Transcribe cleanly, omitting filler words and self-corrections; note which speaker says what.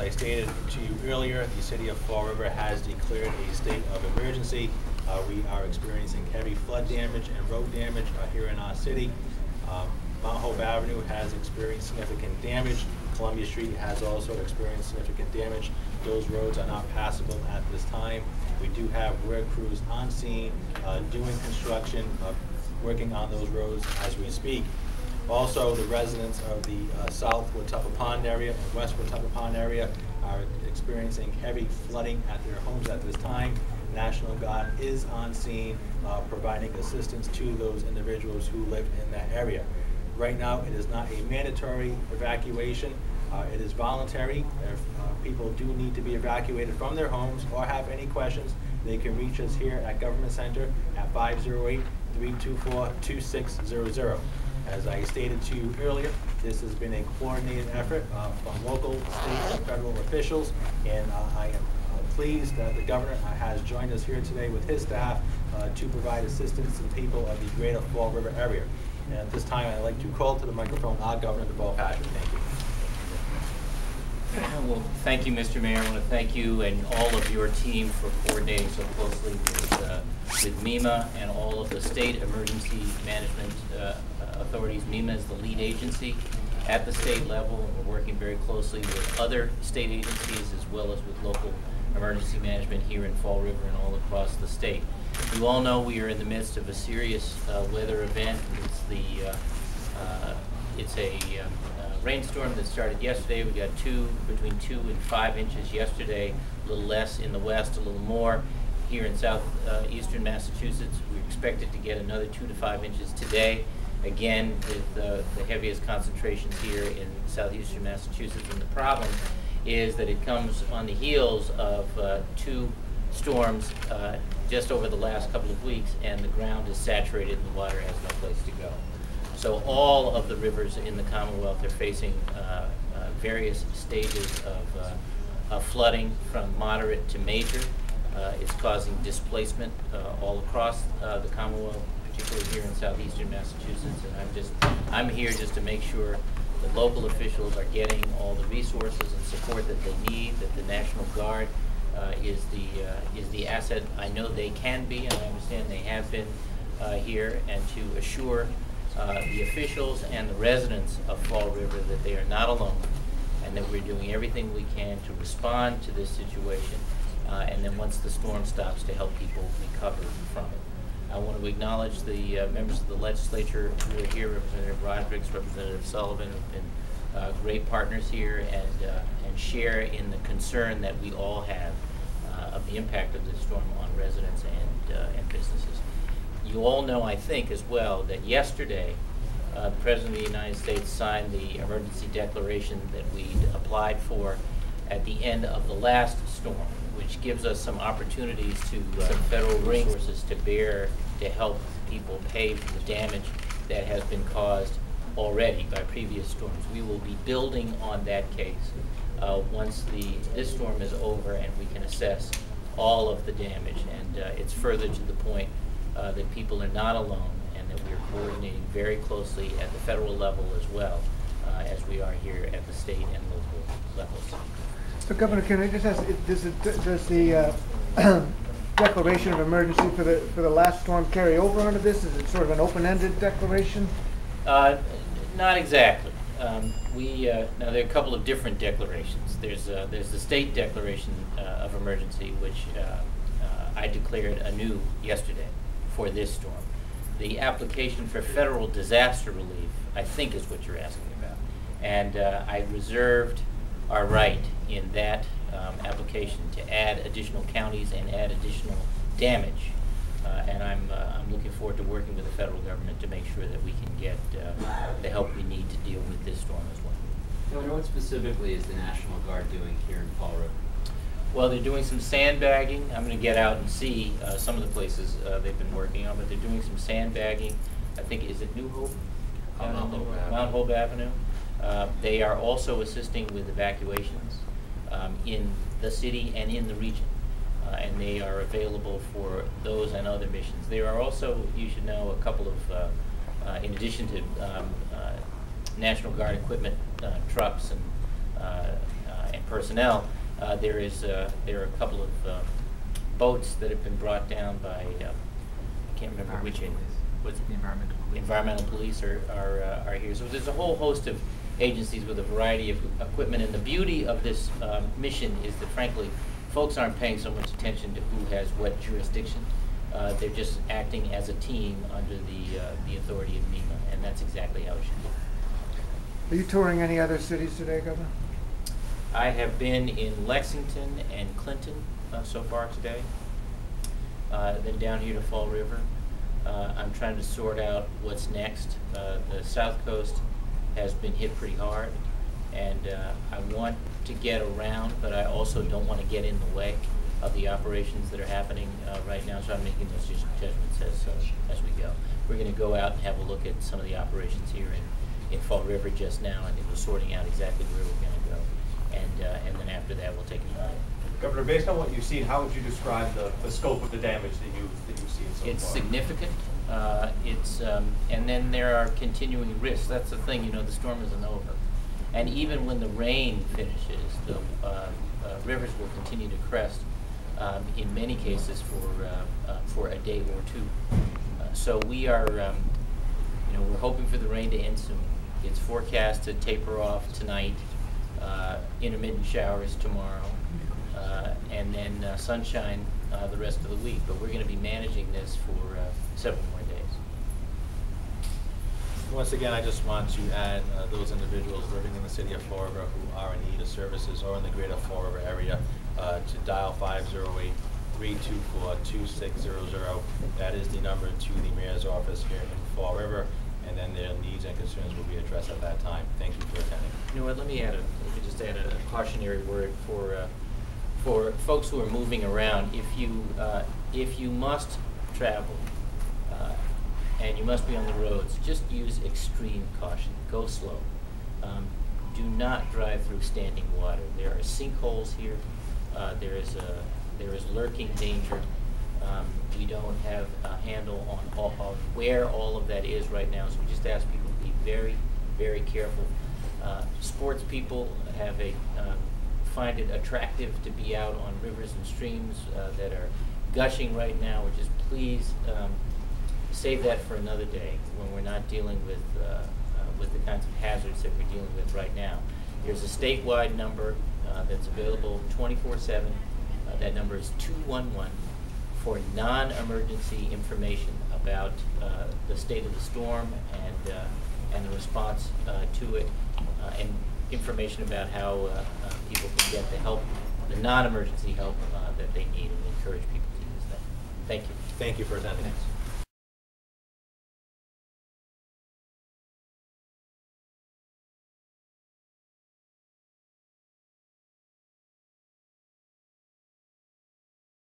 Speaker 1: I stated to you earlier, the city of Fall River has declared a state of emergency. We are experiencing heavy flood damage and road damage here in our city. Mount Hope Avenue has experienced significant damage. Columbia Street has also experienced significant damage. Those roads are not passable at this time. We do have work crews on scene doing construction, working on those roads as we speak. Also, the residents of the South Watuppa Pond area and West Watuppa Pond area are experiencing heavy flooding at their homes at this time. National Guard is on scene providing assistance to those individuals who live in that area. Right now, it is not a mandatory evacuation. It is voluntary. If people do need to be evacuated from their homes or have any questions, they can reach us here at Government Center at 508-324-2600. As I stated to you earlier, this has been a coordinated effort from local, state, and federal officials, and I am pleased that the governor has joined us here today with his staff to provide assistance to the people of the greater Fall River area. And at this time, I'd like to call to the microphone our Governor, Deval Patrick. Thank you.
Speaker 2: Well, thank you, Mr. Mayor. I want to thank you and all of your team for coordinating so closely with MEMA and all of the state emergency management authorities. MEMA is the lead agency at the state level, and we're working very closely with other state agencies as well as with local emergency management here in Fall River and all across the state. You all know we are in the midst of a serious weather event. It's a rainstorm that started yesterday. We got between 2 and 5 inches yesterday, a little less in the west, a little more here in southeastern Massachusetts. We expected to get another 2 to 5 inches today, again with the heaviest concentrations here in southeastern Massachusetts. And the problem is that it comes on the heels of 2 storms just over the last couple of weeks, and the ground is saturated and the water has no place to go. So all of the rivers in the Commonwealth are facing various stages of flooding from moderate to major. It's causing displacement all across the Commonwealth, particularly here in southeastern Massachusetts. And I'm here just to make sure that local officials are getting all the resources and support that they need, that the National Guard is the asset I know they can be, and I understand they have been here, and to assure the officials and the residents of Fall River that they are not alone, and that we're doing everything we can to respond to this situation, and then once the storm stops, to help people recover from it. I want to acknowledge the members of the legislature who are here, Representative Rodrigues, Representative Sullivan, have been great partners here, and share in the concern that we all have of the impact of this storm on residents and businesses. You all know, I think, as well, that yesterday the President of the United States signed the emergency declaration that we'd applied for at the end of the last storm, which gives us some opportunities to some federal resources to bear to help people pay for the damage that has been caused already by previous storms. We will be building on that case once this storm is over and we can assess all of the damage. And it's further to the point that people are not alone, and that we're coordinating very closely at the federal level as well as we are here at the state and local levels.
Speaker 3: So, Governor, can I just ask, does the declaration of emergency for the last storm carry over onto this? Is it sort of an open-ended declaration?
Speaker 2: Not exactly. Now there are a couple of different declarations. There's the state declaration of emergency, which I declared anew yesterday for this storm. The application for federal disaster relief, I think, is what you're asking about. And I reserved our right in that application to add additional counties and add additional damage. And I'm looking forward to working with the federal government to make sure that we can get the help we need to deal with this storm as well.
Speaker 4: Governor, what specifically is the National Guard doing here in Fall River?
Speaker 2: Well, they're doing some sandbagging. I'm going to get out and see some of the places they've been working on, but they're doing some sandbagging. I think, is it New Hope? Mount Hope Avenue. They are also assisting with evacuations in the city and in the region. And they are available for those and other missions. There are also, you should know, a couple of, in addition to National Guard equipment, trucks and personnel, there are a couple of boats that have been brought down by, I can't remember which, what's it?
Speaker 5: The environmental police.
Speaker 2: Environmental police are here. So there's a whole host of agencies with a variety of equipment, and the beauty of this mission is that, frankly, folks aren't paying so much attention to who has what jurisdiction. They're just acting as a team under the authority of MEMA, and that's exactly how it should be.
Speaker 3: Are you touring any other cities today, Governor?
Speaker 2: I have been in Lexington and Clinton so far today, then down here to Fall River. I'm trying to sort out what's next. The South Coast has been hit pretty hard, and I want to get around, but I also don't want to get in the way of the operations that are happening right now, so I'm making those judgments as we go. We're going to go out and have a look at some of the operations here in Fall River just now, and we're sorting out exactly where we're going to go, and then after that we'll take it from there.
Speaker 6: Governor, based on what you've seen, how would you describe the scope of the damage that you've seen so far?
Speaker 2: It's significant. And then there are continuing risks. That's the thing, the storm isn't over. And even when the rain finishes, the rivers will continue to crest in many cases for a day or two. So we are, we're hoping for the rain to end soon. It's forecast to taper off tonight, intermittent showers tomorrow, and then sunshine the rest of the week. But we're going to be managing this for several more days.
Speaker 1: Once again, I just want to add those individuals living in the city of Fall River who are in need of services or in the greater Fall River area to dial 508-324-2600. That is the number to the mayor's office here in Fall River, and then their needs and concerns will be addressed at that time. Thank you for attending.
Speaker 2: You know what? Let me just add a cautionary word for folks who are moving around. If you must travel and you must be on the roads, just use extreme caution. Go slow. Do not drive through standing water. There are sinkholes here. There is lurking danger. We don't have a handle on where all of that is right now, so we just ask people to be very, very careful. Sports people find it attractive to be out on rivers and streams that are gushing right now, which is please save that for another day when we're not dealing with the kinds of hazards that we're dealing with right now. There's a statewide number that's available 24/7. That number is 211 for non-emergency information about the state of the storm and the response to it, and information about how people can get the help, the non-emergency help that they need, and encourage people to use that. Thank you.
Speaker 1: Thank you for attending.
Speaker 2: Thanks.